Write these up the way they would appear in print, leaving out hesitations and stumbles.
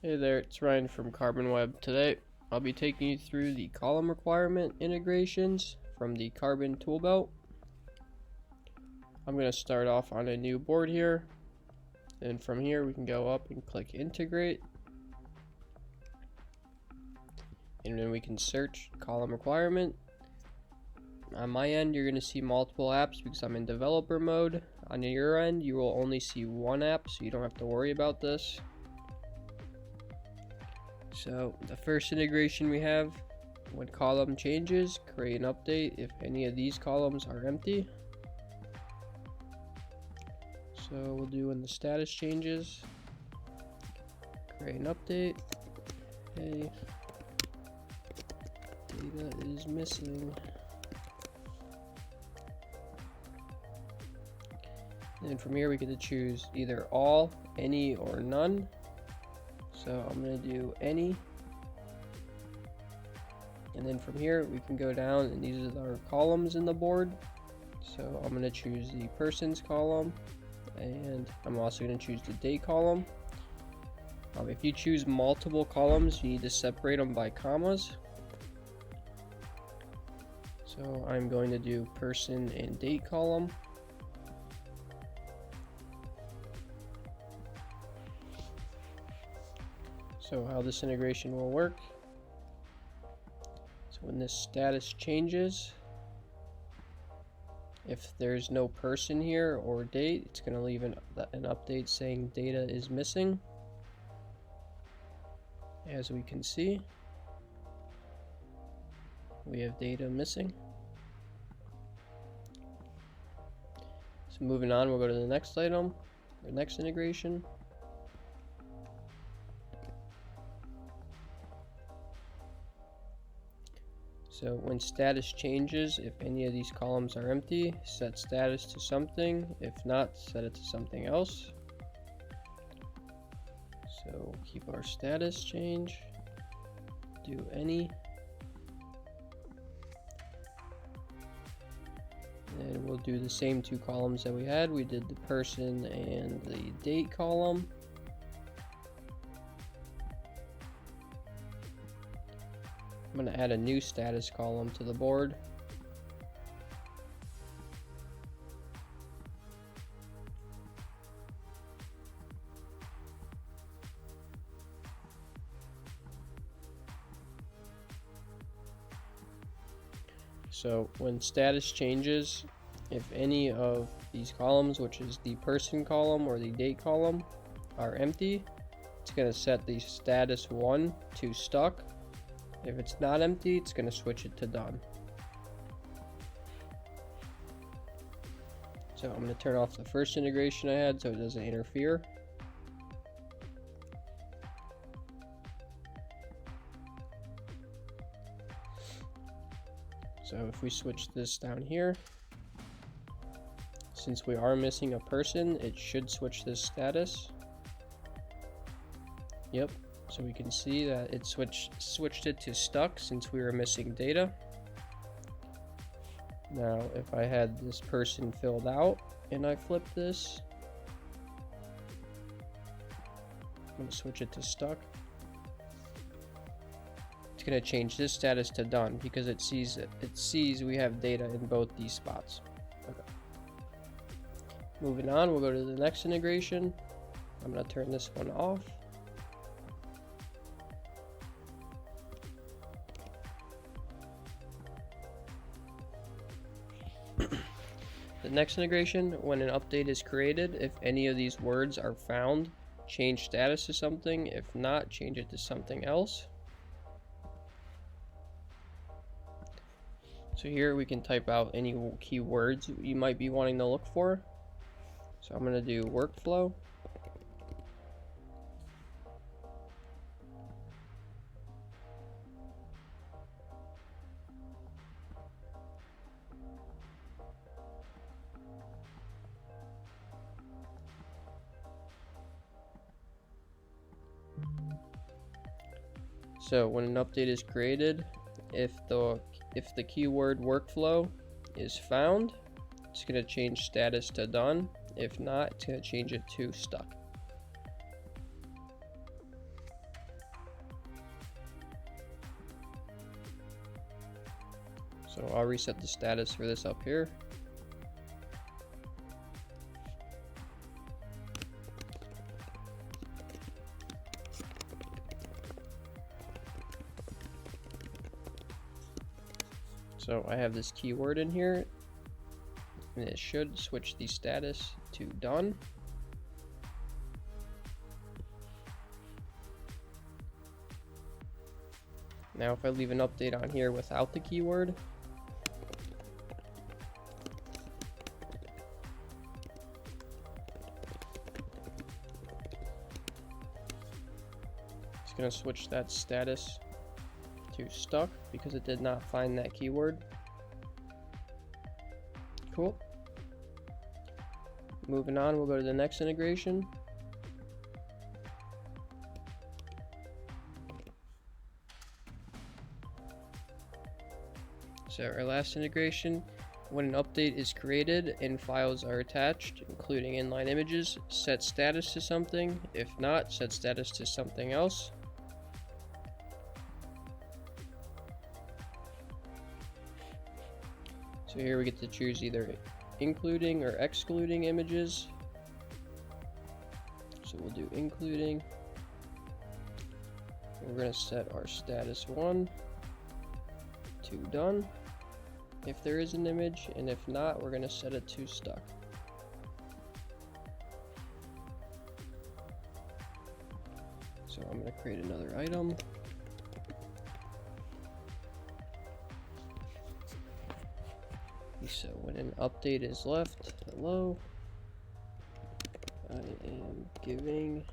Hey there, it's Ryan from CarbonWeb. Today, I'll be taking you through the column requirement integrations from the CarbonToolbelt. I'm going to start off on a new board here, and from here we can go up and click Integrate, and then we can search column requirement. On my end, you're going to see multiple apps because I'm in developer mode. On your end, you will only see one app, so you don't have to worry about this. So the first integration we have, when column changes, create an update if any of these columns are empty. So we'll do when the status changes, create an update. Hey, data is missing. And then from here we get to choose either all, any, or none. So I'm going to do any, and then from here we can go down, and these are our columns in the board. So I'm going to choose the persons column, and I'm also going to choose the date column. If you choose multiple columns, you need to separate them by commas. So I'm going to do person and date column. So how this integration will work, so when this status changes, if there's no person here or date, it's going to leave an update saying data is missing, as we can see. We have data missing. So moving on, we'll go to the next item, the next integration. So when status changes, if any of these columns are empty, set status to something. If not, set it to something else. So keep our status change, do any. And we'll do the same two columns that we had. We did the person and the date column. I'm going to add a new status column to the board. So when status changes, if any of these columns, which is the person column or the date column, are empty, it's going to set the status 1 to stuck. If it's not empty, it's going to switch it to done. So I'm going to turn off the first integration I had so it doesn't interfere. So if we switch this down here, since we are missing a person, it should switch this status. Yep. So we can see that it switched it to stuck since we were missing data. Now, if I had this person filled out and I flip this, I'm going to switch it to stuck. It's going to change this status to done because it sees we have data in both these spots. Okay. Moving on, we'll go to the next integration. I'm going to turn this one off. The next integration, when an update is created, if any of these words are found, change status to something. If not, change it to something else. So here we can type out any keywords you might be wanting to look for. So I'm going to do workflow. So when an update is created, if the keyword workflow is found, it's going to change status to done. If not, it's going to change it to stuck. So I'll reset the status for this up here. So I have this keyword in here, and it should switch the status to done. Now if I leave an update on here without the keyword, it's going to switch that status to stuck because it did not find that keyword. Cool. Moving on, we'll go to the next integration. So our last integration, when an update is created and files are attached, including inline images, set status to something. If not, set status to something else. So here we get to choose either including or excluding images. So we'll do including. We're going to set our status 1 to done if there is an image, and if not, we're going to set it to stuck. So I'm going to create another item. So when an update is left, hello, I am giving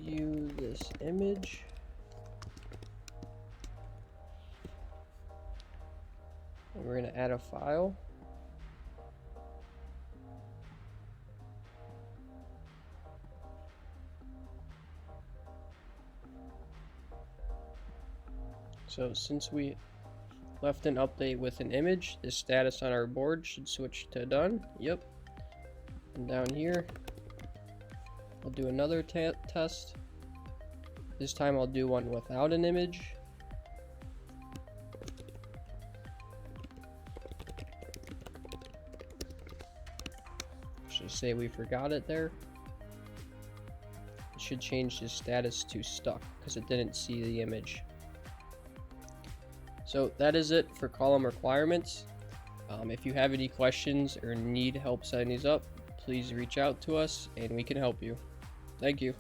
you this image. And we're going to add a file. So since we left an update with an image, the status on our board should switch to done. Yep. And down here, I'll do another test. This time I'll do one without an image. Just say we forgot it there. It should change the status to stuck because it didn't see the image. So that is it for column requirements. If you have any questions or need help setting these up, please reach out to us and we can help you. Thank you.